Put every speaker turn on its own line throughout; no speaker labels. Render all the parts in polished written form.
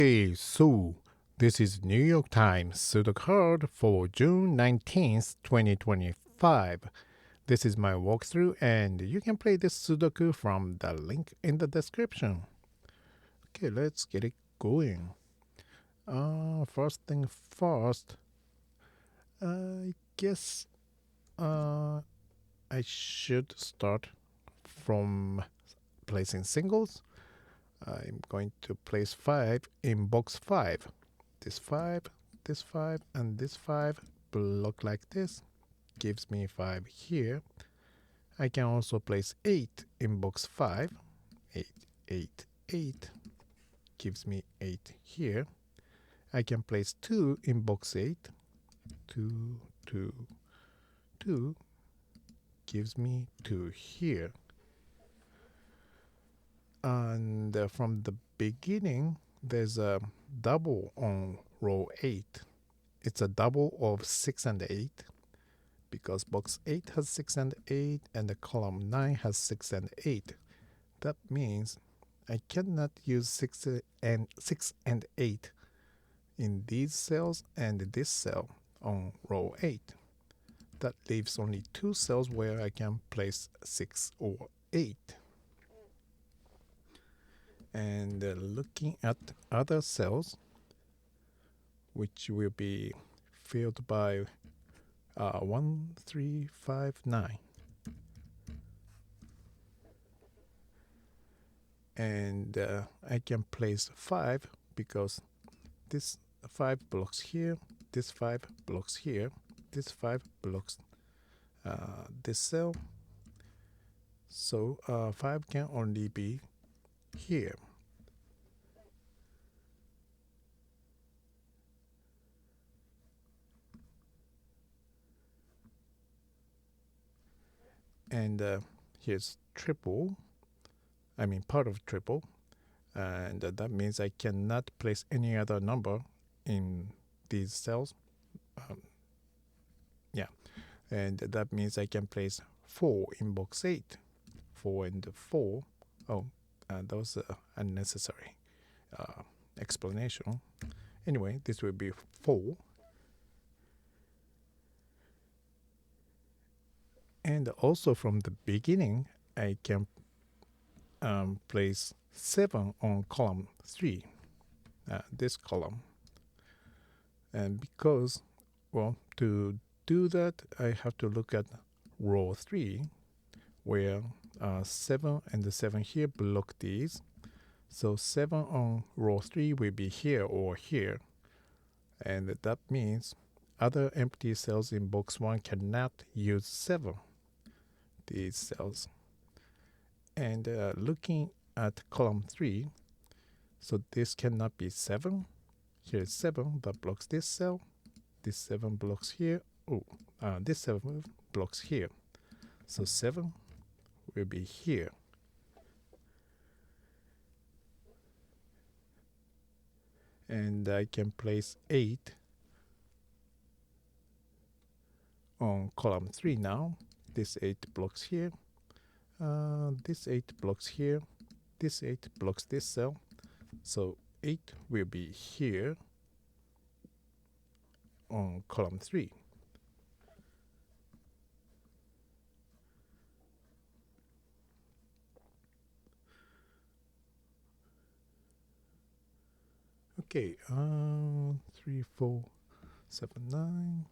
Hey, so this is New York Times Sudoku Hard for June 19th, 2025. This is my walkthrough, and you can play this Sudoku from the link in the description. Okay, let's get it going. First thing first, I guess I should start from placing singles. I'm going to place 5 in box 5. This 5, this 5, and this 5 block like this gives me 5 here. I can also place 8 in box 5. 8, 8, 8 gives me 8 here. I can place 2 in box 8. 2, 2, 2 gives me 2 here. And from the beginning, there's a double on row 8. It's a double of 6 and 8 because box 8 has 6 and 8 and the column 9 has 6 and 8. That means I cannot use 6 and 8 in these cells and this cell on row 8. That leaves only 2 cells where I can place 6 or 8. And looking at other cells, which will be filled by 1, 3, 5, 9. And I can place 5 because this 5 blocks here, this 5 blocks here, this 5 blocks this cell. So 5 can only be here. And here's triple, part of triple, and that means I cannot place any other number in these cells. And that means I can place 4 in box 8. 4 and 4. Oh, that was unnecessary explanation. Anyway, this will be 4. And also from the beginning, I can place 7 on column 3, this column. And because, to do that, I have to look at row 3, where 7 and the 7 here block these. So 7 on row 3 will be here or here. And that means other empty cells in box 1 cannot use 7, these cells. And looking at column 3, so this cannot be 7. Here's 7 that blocks this cell. This 7 blocks here. This 7 blocks here. So 7 will be here. And I can place 8 on column 3 now. This 8 blocks here. This 8 blocks here. This 8 blocks this cell. So 8 will be here on column 3. Okay, 3, 4, 7, 9.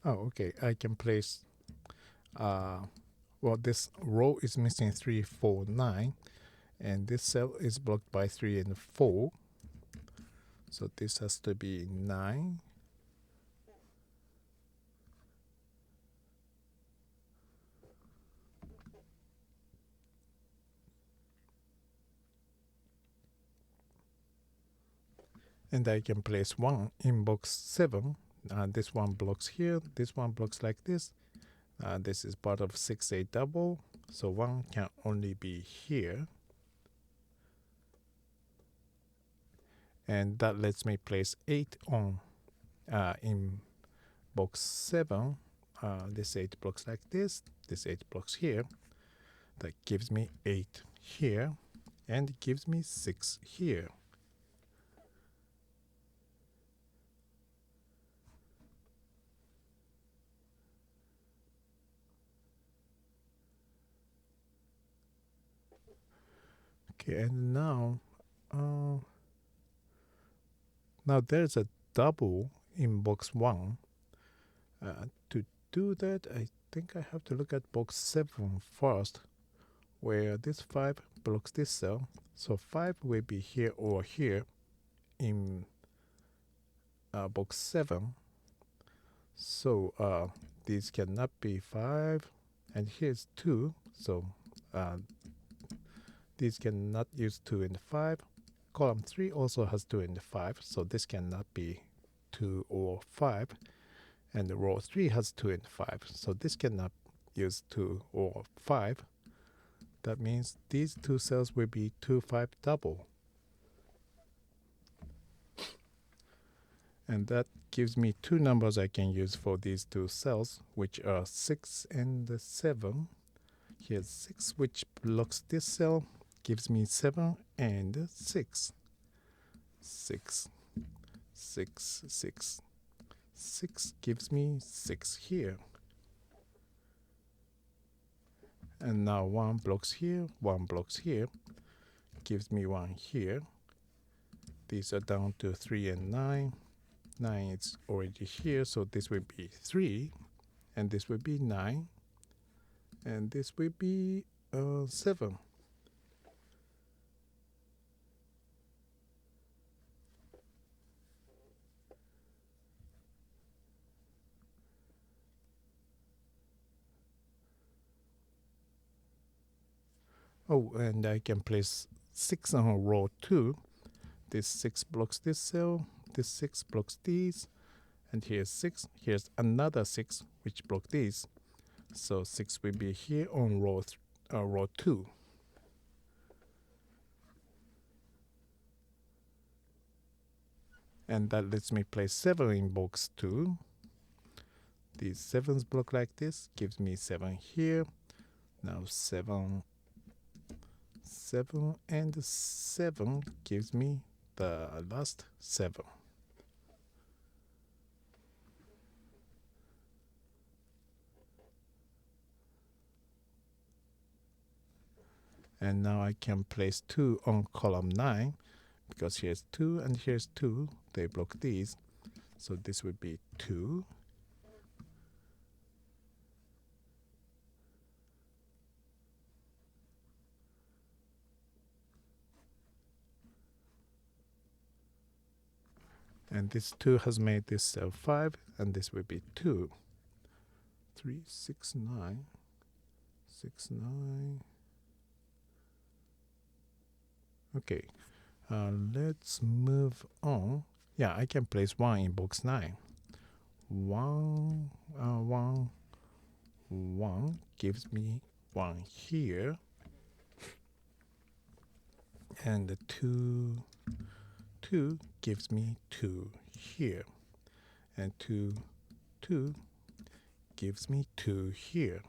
Okay, I can place, this row is missing 3, 4, 9, and this cell is blocked by 3 and 4. So this has to be 9. And I can place 1 in box 7. This one blocks here. This one blocks like this. This is part of 6, 8 double. So 1 can only be here. And that lets me place 8 on in box 7. This 8 blocks like this 8 blocks here. That gives me 8 here, and it gives me 6 here. Okay, and now there's a double in box 1. To do that, I think I have to look at box 7 first, where this 5 blocks this cell. So 5 will be here or here in box 7. So these cannot be 5, and here's 2. So these cannot use 2 and 5. Column 3 also has 2 and 5, so this cannot be 2 or 5. And row 3 has 2 and 5, so this cannot use 2 or 5. That means these two cells will be 2, 5 double. And that gives me two numbers I can use for these two cells, which are 6 and 7. Here's 6, which blocks this cell, gives me 7 and 6. 6, 6, 6. 6 gives me 6 here. And now 1 blocks here, 1 blocks here, gives me 1 here. These are down to 3 and 9. 9 is already here, so this will be 3, and this will be 9, and this will be 7. Oh, and I can place 6 on row 2. This 6 blocks this cell, this 6 blocks these, and here's 6. Here's another 6 which block these. So 6 will be here on row 2. And that lets me place 7 in box 2. These 7s block like this, gives me 7 here. Now 7 and 7 gives me the last 7. And now I can place 2 on column 9, because here's 2 and here's 2. They block these. So this would be 2. And this 2 has made this cell 5, and this will be 2. 3, 6, 9. 6, 9. Okay, let's move on. Yeah, I can place 1 in box 9. 1 gives me 1 here. And the 2 gives me 2 here. And 2 gives me 2 here.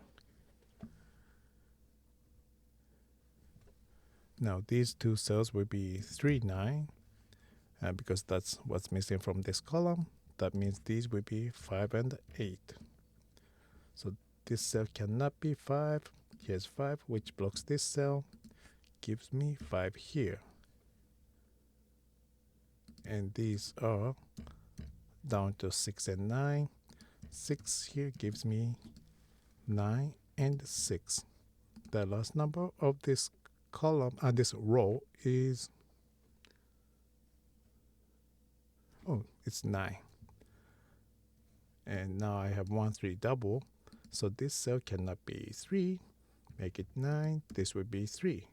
Now these two cells will be 3, 9, because that's what's missing from this column. That means these will be 5 and 8. So this cell cannot be 5. Here's 5, which blocks this cell, gives me 5 here. And these are down to 6 and 9. 6 here gives me 9 and 6. The last number of this column and this row is, it's 9. And now I have 1, 3 double, so this cell cannot be 3. Make it 9. This would be 3.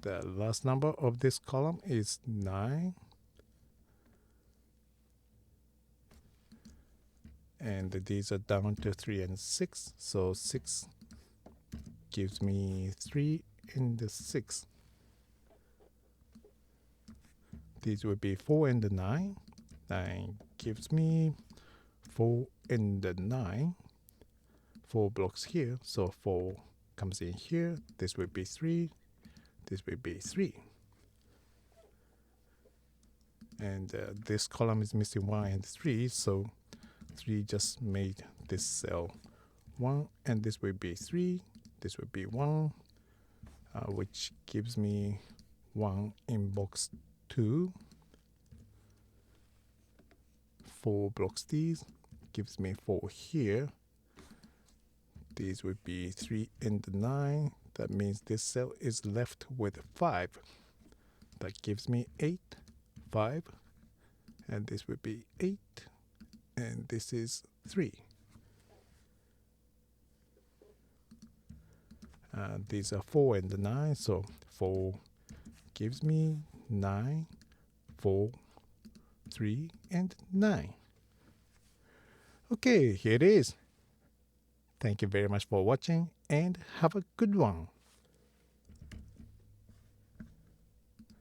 The last number of this column is 9. And these are down to 3 and 6. So 6 gives me 3 and 6. These would be 4 and 9. 9 gives me 4 and 9. 4 blocks here, so 4 comes in here. This would be 3. This would be 3. And this column is missing 1 and 3, so 3 just made this cell 1, and this would be 3. This would be 1, which gives me 1 in box 2. 4 blocks these, gives me 4 here. These would be 3 and 9. That means this cell is left with 5. That gives me 8, 5. And this would be 8. And this is 3. These are 4 and 9. So 4 gives me 9, 4, 3, and 9. Okay, here it is. Thank you very much for watching and have a good one.